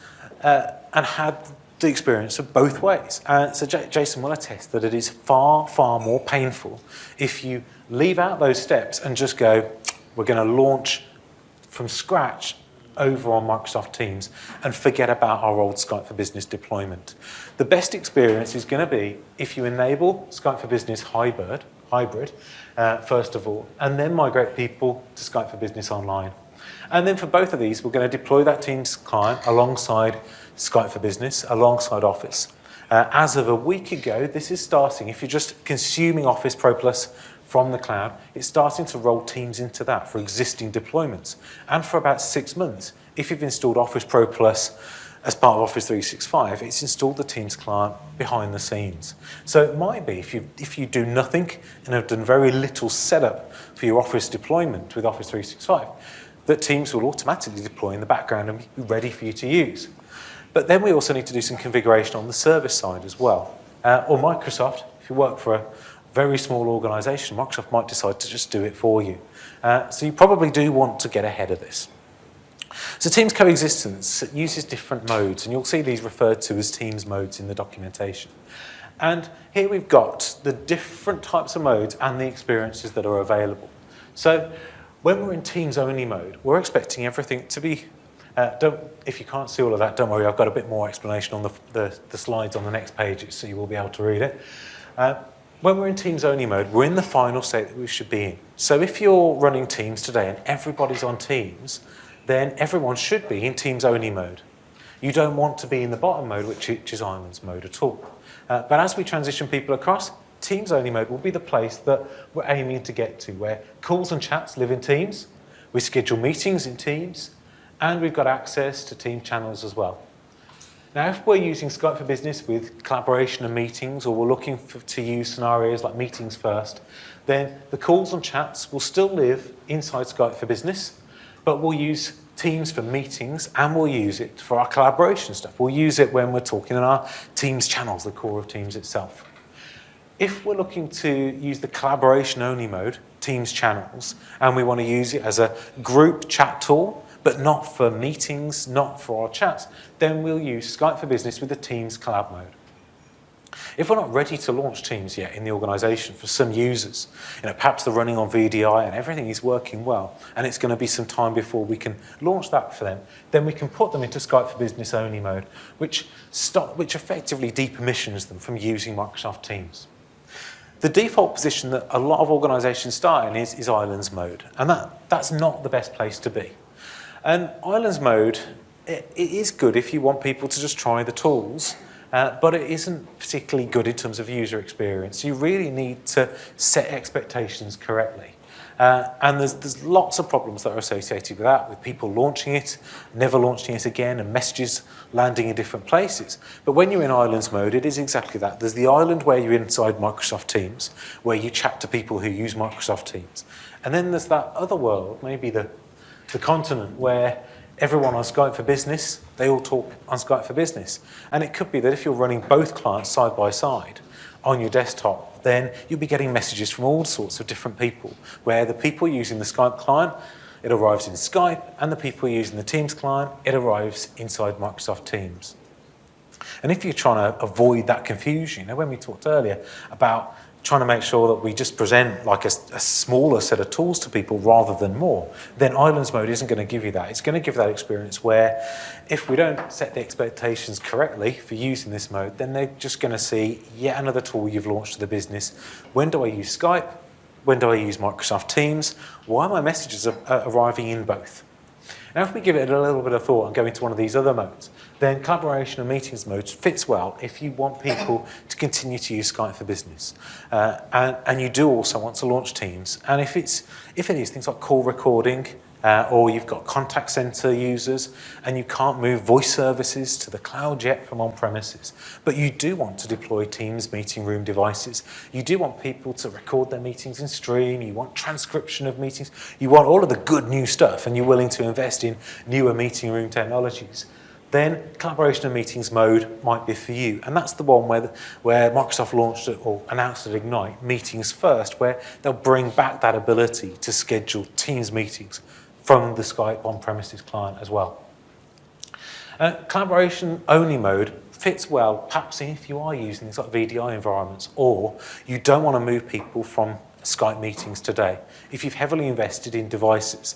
had the experience of both ways. So Jason will attest that it is far, far more painful if you leave out those steps and just go, we're going to launch from scratch over on Microsoft Teams and forget about our old Skype for Business deployment. The best experience is going to be if you enable Skype for Business Hybrid, first of all, and then migrate people to Skype for Business Online. And then for both of these, we're going to deploy that Teams client alongside Skype for Business, alongside Office. As of a week ago, this is starting. If you're just consuming Office Pro Plus from the cloud, it's starting to roll Teams into that for existing deployments. And for about 6 months, if you've installed Office Pro Plus as part of Office 365, it's installed the Teams client behind the scenes. So it might be, if you do nothing and have done very little setup for your Office deployment with Office 365, that Teams will automatically deploy in the background and be ready for you to use. But then we also need to do some configuration on the service side as well. Or Microsoft, if you work for very small organisation, Microsoft might decide to just do it for you. So you probably do want to get ahead of this. So Teams Coexistence uses different modes, and you'll see these referred to as Teams modes in the documentation. And here we've got the different types of modes and the experiences that are available. So when we're in Teams only mode, we're expecting everything to be, if you can't see all of that, don't worry, I've got a bit more explanation on the slides on the next pages, so you will be able to read it. When we're in Teams only mode, we're in the final state that we should be in. So if you're running Teams today and everybody's on Teams, then everyone should be in Teams only mode. You don't want to be in the bottom mode, which is Islands mode at all. But as we transition people across, Teams only mode will be the place that we're aiming to get to, where calls and chats live in Teams, we schedule meetings in Teams, and we've got access to Team channels as well. Now, if we're using Skype for Business with collaboration and meetings, or we're looking to use scenarios like meetings first, then the calls and chats will still live inside Skype for Business, but we'll use Teams for meetings, and we'll use it for our collaboration stuff. We'll use it when we're talking in our Teams channels, the core of Teams itself. If we're looking to use the collaboration only mode, Teams channels, and we want to use it as a group chat tool, but not for meetings, not for our chats, then we'll use Skype for Business with the Teams collab mode. If we're not ready to launch Teams yet in the organisation for some users, perhaps they're running on VDI and everything is working well, and it's going to be some time before we can launch that for them, then we can put them into Skype for Business only mode, which effectively depermissions them from using Microsoft Teams. The default position that a lot of organisations start in is Islands mode, and that's not the best place to be. And Islands mode, it is good if you want people to just try the tools, but it isn't particularly good in terms of user experience. You really need to set expectations correctly. And there's lots of problems that are associated with that, with people launching it, never launching it again, and messages landing in different places. But when you're in Islands mode, it is exactly that. There's the island where you're inside Microsoft Teams, where you chat to people who use Microsoft Teams. And then there's that other world, maybe the continent, where everyone on Skype for Business, they all talk on Skype for Business. And it could be that if you're running both clients side by side on your desktop, then you'll be getting messages from all sorts of different people, where the people using the Skype client, it arrives in Skype, and the people using the Teams client, it arrives inside Microsoft Teams. And if you're trying to avoid that confusion, when we talked earlier about trying to make sure that we just present like a smaller set of tools to people rather than more, then Islands mode isn't going to give you that. It's going to give that experience where if we don't set the expectations correctly for using this mode, then they're just going to see yet another tool you've launched to the business. When do I use Skype? When do I use Microsoft Teams? Why are my messages arriving in both? Now, if we give it a little bit of thought and go into one of these other modes, then collaboration and meetings mode fits well if you want people to continue to use Skype for Business. And you do also want to launch Teams. And if it is things like call recording, or you've got contact center users and you can't move voice services to the cloud yet from on-premises, but you do want to deploy Teams meeting room devices, you do want people to record their meetings in stream, you want transcription of meetings, you want all of the good new stuff, and you're willing to invest in newer meeting room technologies, then collaboration and meetings mode might be for you. And that's the one where Microsoft launched it, or announced at Ignite, meetings first, where they'll bring back that ability to schedule Teams meetings from the Skype on-premises client as well. Collaboration only mode fits well, perhaps if you are using things like VDI environments, or you don't want to move people from Skype meetings today. If you've heavily invested in devices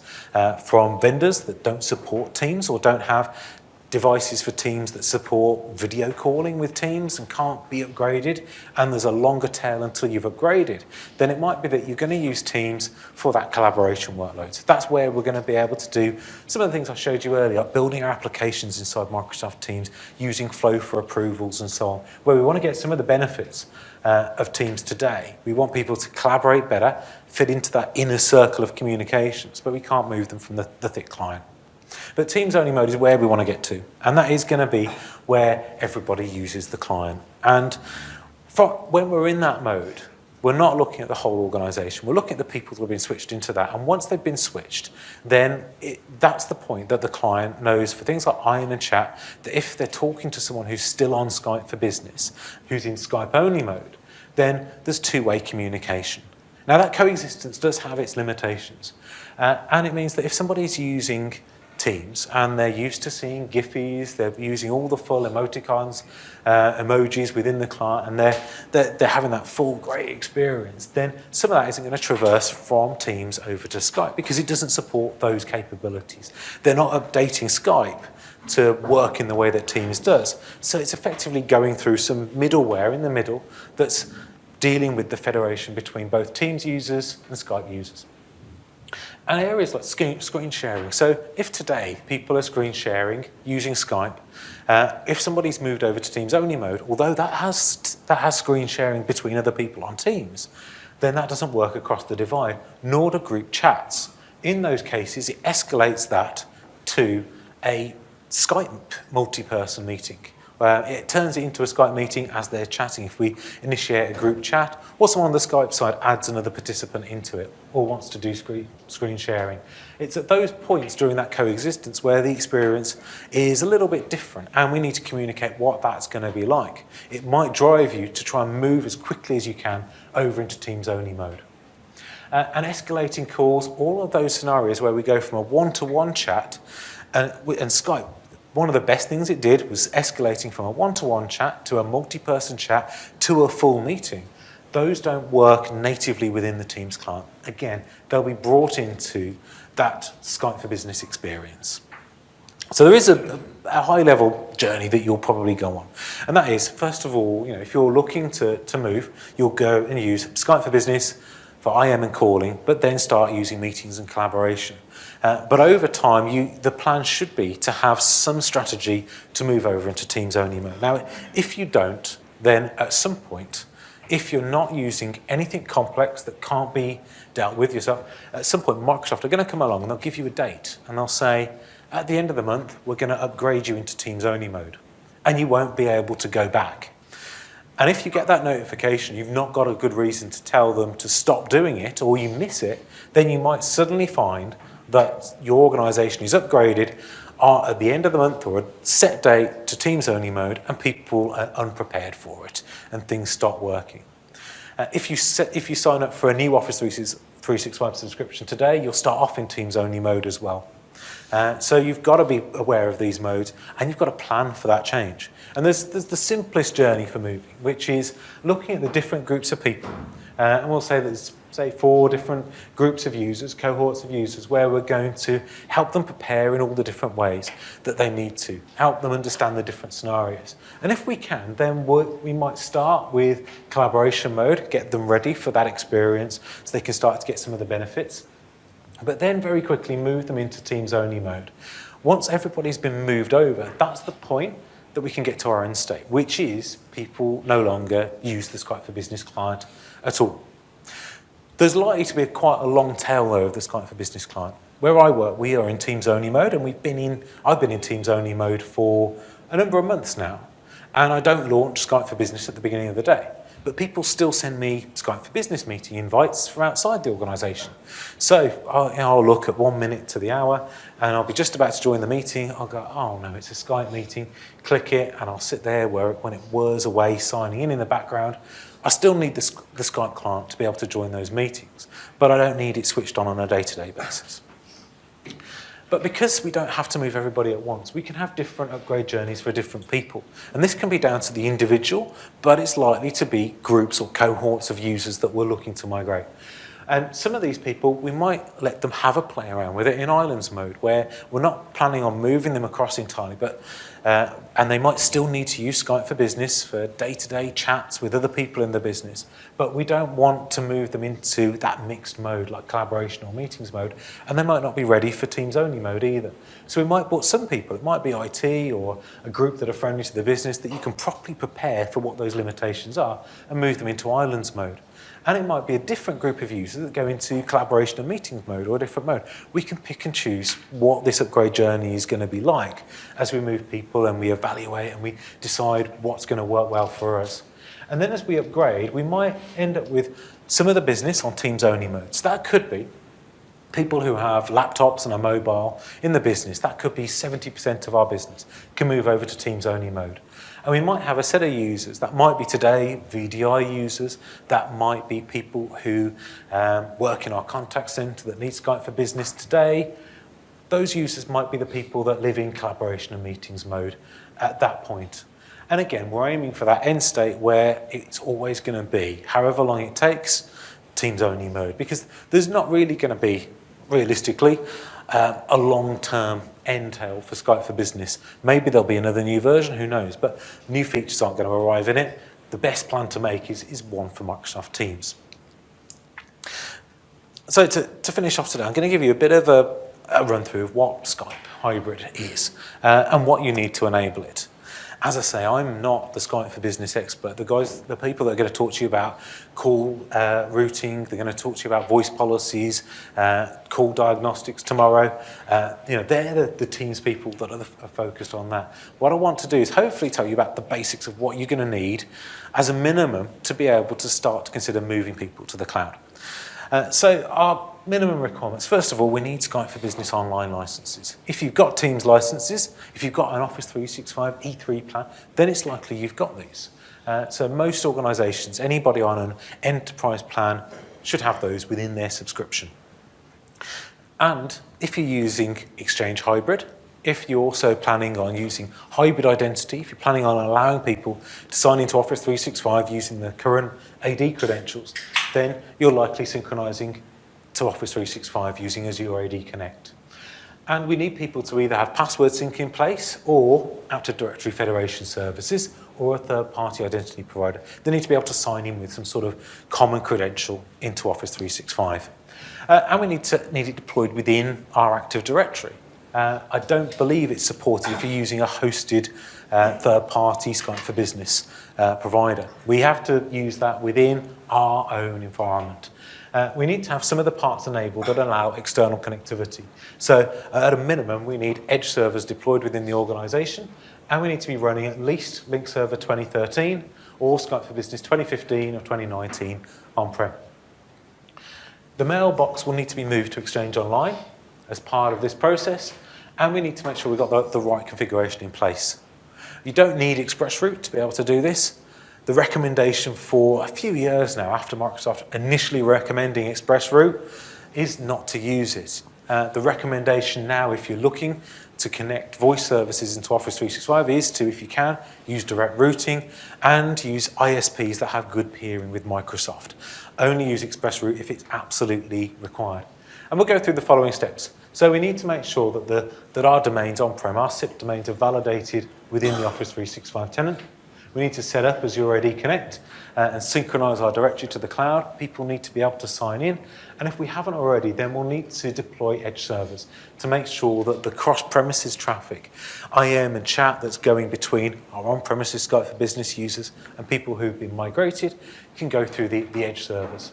from vendors that don't support Teams or don't have devices for Teams that support video calling with Teams and can't be upgraded, and there's a longer tail until you've upgraded, then it might be that you're going to use Teams for that collaboration workload. So that's where we're going to be able to do some of the things I showed you earlier, like building our applications inside Microsoft Teams, using Flow for approvals and so on, where we want to get some of the benefits of Teams today. We want people to collaborate better, fit into that inner circle of communications, but we can't move them from the thick client. But Teams only mode is where we want to get to, and that is going to be where everybody uses the client. And when we're in that mode, we're not looking at the whole organisation. We're looking at the people who have been switched into that. And once they've been switched, then that's the point that the client knows for things like Iron and Chat, that if they're talking to someone who's still on Skype for Business, who's in Skype only mode, then there's two-way communication. Now that coexistence does have its limitations, and it means that if somebody's using Teams and they're used to seeing Giphies, they're using all the full emoticons, emojis within the client, and they're having that full great experience, then some of that isn't going to traverse from Teams over to Skype because it doesn't support those capabilities. They're not updating Skype to work in the way that Teams does. So it's effectively going through some middleware in the middle that's dealing with the federation between both Teams users and Skype users. And areas like screen sharing. So if today people are screen sharing using Skype, if somebody's moved over to Teams only mode, although that has screen sharing between other people on Teams, then that doesn't work across the divide, nor do group chats. In those cases, it escalates that to a Skype multi-person meeting. It turns it into a Skype meeting as they're chatting. If we initiate a group chat, or someone on the Skype side adds another participant into it, or wants to do screen sharing. It's at those points during that coexistence where the experience is a little bit different, and we need to communicate what that's going to be like. It might drive you to try and move as quickly as you can over into Teams only mode. And escalating calls, all of those scenarios where we go from a one-to-one chat, and Skype, one of the best things it did was escalating from a one-to-one chat to a multi-person chat to a full meeting. Those don't work natively within the Teams client. Again, they'll be brought into that Skype for Business experience. So there is a high-level journey that you'll probably go on. And that is, first of all, if you're looking to move, you'll go and use Skype for Business for IM and calling, but then start using meetings and collaboration. But over time, the plan should be to have some strategy to move over into Teams only mode. Now, if you don't, then at some point, if you're not using anything complex that can't be dealt with yourself, at some point Microsoft are going to come along and they'll give you a date and they'll say, at the end of the month, we're going to upgrade you into Teams only mode, and you won't be able to go back. And if you get that notification, you've not got a good reason to tell them to stop doing it, or you miss it, then you might suddenly find that your organisation is upgraded at the end of the month or a set date to Teams only mode, and people are unprepared for it and things stop working. If you sign up for a new Office 365 subscription today, you'll start off in Teams only mode as well. So you've got to be aware of these modes, and you've got to plan for that change. And there's the simplest journey for moving, which is looking at the different groups of people. And we'll say there's, 4 different groups of users, cohorts of users, where we're going to help them prepare in all the different ways that they need to, help them understand the different scenarios. And if we can, then we might start with collaboration mode, get them ready for that experience so they can start to get some of the benefits, but then very quickly move them into Teams only mode. Once everybody's been moved over, that's the point that we can get to our end state, which is people no longer use the Skype for Business client at all. There's likely to be quite a long tail though of the Skype for Business client. Where I work, we are in Teams only mode, and I've been in Teams only mode for a number of months now, and I don't launch Skype for Business at the beginning of the day. But people still send me Skype for Business meeting invites from outside the organisation. So I'll look at 1 minute to the hour, and I'll be just about to join the meeting. I'll go, oh no, it's a Skype meeting. Click it, and I'll sit there when it whirs away, signing in the background. I still need the Skype client to be able to join those meetings, but I don't need it switched on a day-to-day basis. But because we don't have to move everybody at once, we can have different upgrade journeys for different people. And this can be down to the individual, but it's likely to be groups or cohorts of users that we're looking to migrate. And some of these people, we might let them have a play around with it in islands mode, where we're not planning on moving them across entirely, but and they might still need to use Skype for Business for day-to-day chats with other people in the business, but we don't want to move them into that mixed mode like collaboration or meetings mode, and they might not be ready for Teams only mode either. So we might put some people, it might be IT or a group that are friendly to the business, that you can properly prepare for what those limitations are and move them into islands mode. And it might be a different group of users that go into collaboration and meetings mode or a different mode. We can pick and choose what this upgrade journey is going to be like as we move people and we evaluate and we decide what's going to work well for us. And then as we upgrade, we might end up with some of the business on Teams only mode. So that could be People who have laptops and a mobile in the business, that could be 70% of our business, can move over to Teams only mode. And we might have a set of users, that might be today VDI users, that might be people who work in our contact centre that need Skype for Business today. Those users might be the people that live in collaboration and meetings mode at that point. And again, we're aiming for that end state where it's always going to be, however long it takes, Teams only mode, because there's not really going to be, realistically, a long-term end tail for Skype for Business. Maybe there'll be another new version, who knows, but new features aren't going to arrive in it. The best plan to make is one for Microsoft Teams. So to finish off today, I'm going to give you a bit of a run through of what Skype Hybrid is and what you need to enable it. As I say, I'm not the Skype for Business expert. The people that are going to talk to you about call routing, they're going to talk to you about voice policies, call diagnostics tomorrow. They're the Teams people that are focused on that. What I want to do is hopefully tell you about the basics of what you're going to need as a minimum to be able to start to consider moving people to the cloud. So our minimum requirements, first of all, we need Skype for Business online licenses. If you've got Teams licenses, if you've got an Office 365 E3 plan, then it's likely you've got these. So most organisations, anybody on an enterprise plan should have those within their subscription. And if you're using Exchange Hybrid, if you're also planning on using hybrid identity, if you're planning on allowing people to sign into Office 365 using the current AD credentials, then you're likely synchronizing to Office 365 using Azure AD Connect. And we need people to either have password sync in place or Active Directory Federation services or a third-party identity provider. They need to be able to sign in with some sort of common credential into Office 365. And we need it deployed within our Active Directory. I don't believe it's supported if you're using a hosted third-party Skype for Business provider. We have to use that within our own environment. We need to have some of the parts enabled that allow external connectivity. So at a minimum, we need edge servers deployed within the organisation, and we need to be running at least Link Server 2013 or Skype for Business 2015 or 2019 on-prem. The mailbox will need to be moved to Exchange Online as part of this process, and we need to make sure we've got the right configuration in place. You don't need ExpressRoute to be able to do this. The recommendation for a few years now, after Microsoft initially recommending ExpressRoute, is not to use it. The recommendation now, if you're looking to connect voice services into Office 365, is to, if you can, use direct routing and use ISPs that have good peering with Microsoft. Only use ExpressRoute if it's absolutely required. And we'll go through the following steps. So we need to make sure that our domains on-prem, our SIP domains, are validated within the Office 365 tenant. We need to set up Azure AD Connect and synchronize our directory to the cloud. People need to be able to sign in. And if we haven't already, then we'll need to deploy edge servers to make sure that the cross-premises traffic, IM and chat that's going between our on-premises Skype for Business users and people who've been migrated can go through the edge servers.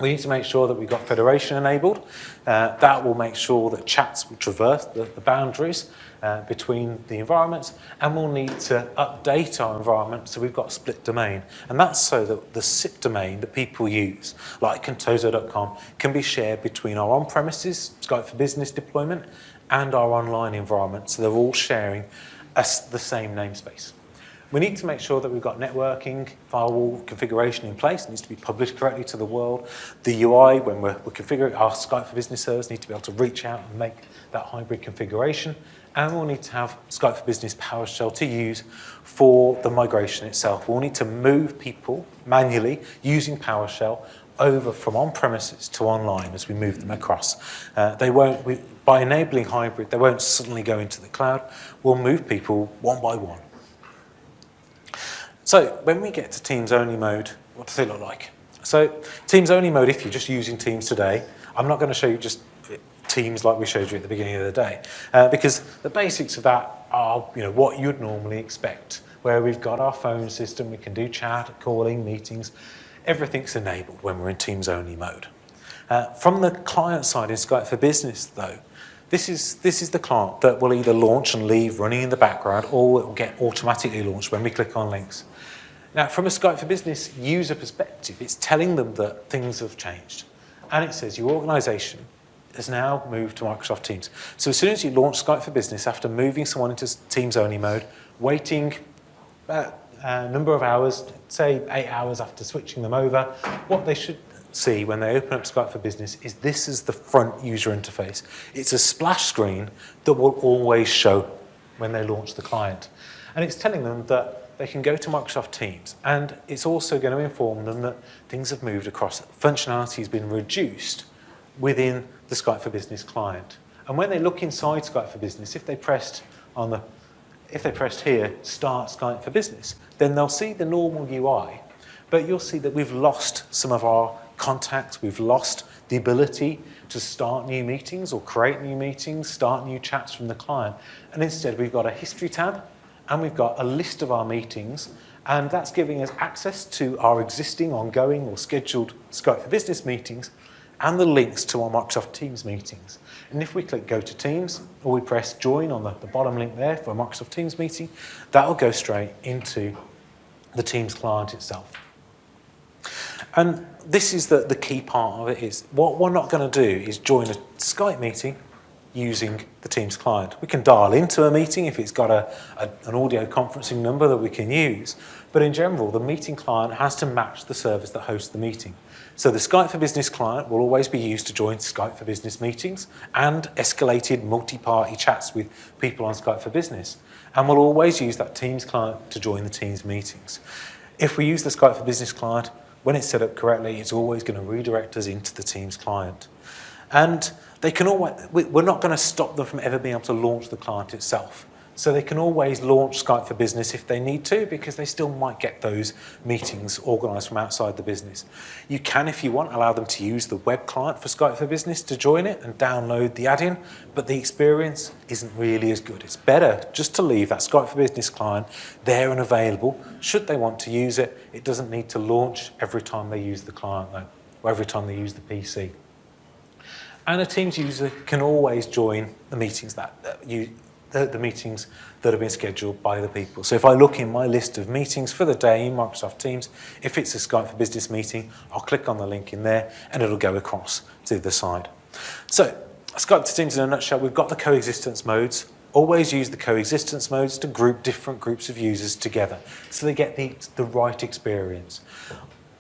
We need to make sure that we've got federation enabled. That will make sure that chats will traverse the boundaries between the environments, and we'll need to update our environment so we've got split domain. And that's so that the SIP domain that people use, like contoso.com, can be shared between our on-premises Skype for Business deployment and our online environment, so they're all sharing the same namespace. We need to make sure that we've got networking, firewall configuration in place. It needs to be published correctly to the world. The UI, when we're configuring our Skype for Business servers, need to be able to reach out and make that hybrid configuration. And we'll need to have Skype for Business PowerShell to use for the migration itself. We'll need to move people manually using PowerShell over from on-premises to online as we move them across. By enabling hybrid, they won't suddenly go into the cloud. We'll move people one by one. So when we get to Teams only mode, what does it look like? So Teams only mode, if you're just using Teams today, I'm not going to show you just Teams like we showed you at the beginning of the day, because the basics of that are what you'd normally expect, where we've got our phone system, we can do chat, calling, meetings, everything's enabled when we're in Teams only mode. From the client side in Skype for Business though, this is the client that will either launch and leave running in the background, or it will get automatically launched when we click on links. Now, from a Skype for Business user perspective, it's telling them that things have changed. And it says your organisation has now moved to Microsoft Teams. So as soon as you launch Skype for Business, after moving someone into Teams only mode, waiting a number of hours, say 8 hours after switching them over, what they should see when they open up Skype for Business is this is the front user interface. It's a splash screen that will always show when they launch the client. And it's telling them that they can go to Microsoft Teams, and it's also going to inform them that things have moved across. Functionality has been reduced within the Skype for Business client. And when they look inside Skype for Business, if they pressed here, Start Skype for Business, then they'll see the normal UI, but you'll see that we've lost some of our contacts, we've lost the ability to start new meetings or create new meetings, start new chats from the client. And instead we've got a history tab and we've got a list of our meetings, and that's giving us access to our existing, ongoing or scheduled Skype for Business meetings and the links to our Microsoft Teams meetings. And if we click Go to Teams, or we press Join on the bottom link there for a Microsoft Teams meeting, that'll go straight into the Teams client itself. And this is the key part of it is, what we're not going to do is join a Skype meeting using the Teams client. We can dial into a meeting if it's got an audio conferencing number that we can use, but in general, the meeting client has to match the service that hosts the meeting. So the Skype for Business client will always be used to join Skype for Business meetings and escalated multi-party chats with people on Skype for Business. And we'll always use that Teams client to join the Teams meetings. If we use the Skype for Business client, when it's set up correctly, it's always going to redirect us into the Teams client. And they can always, we're not going to stop them from ever being able to launch the client itself. So they can always launch Skype for Business if they need to, because they still might get those meetings organised from outside the business. You can, if you want, allow them to use the web client for Skype for Business to join it and download the add-in, but the experience isn't really as good. It's better just to leave that Skype for Business client there and available. Should they want to use it, it doesn't need to launch every time they use the client though, or every time they use the PC. And a Teams user can always join the meetings the meetings that have been scheduled by the people. So if I look in my list of meetings for the day in Microsoft Teams, if it's a Skype for Business meeting, I'll click on the link in there and it'll go across to the side. So Skype to Teams in a nutshell, we've got the coexistence modes. Always use the coexistence modes to group different groups of users together so they get the right experience.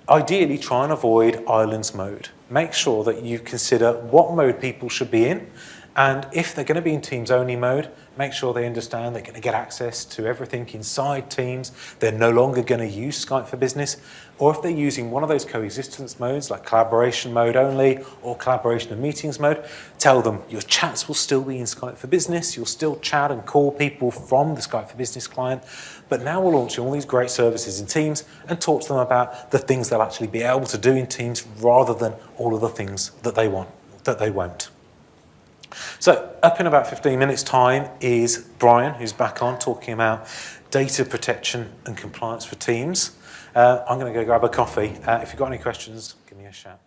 Ideally, try and avoid islands mode. Make sure that you consider what mode people should be in, and if they're going to be in Teams only mode, make sure they understand they're going to get access to everything inside Teams. They're no longer going to use Skype for Business. Or if they're using one of those coexistence modes, like collaboration mode only or collaboration and meetings mode, tell them your chats will still be in Skype for Business. You'll still chat and call people from the Skype for Business client. But now we're launching all these great services in Teams and talk to them about the things they'll actually be able to do in Teams rather than all of the things that they won't. So up in about 15 minutes time is Brian, who's back on, talking about data protection and compliance for Teams. I'm going to go grab a coffee. If you've got any questions, give me a shout.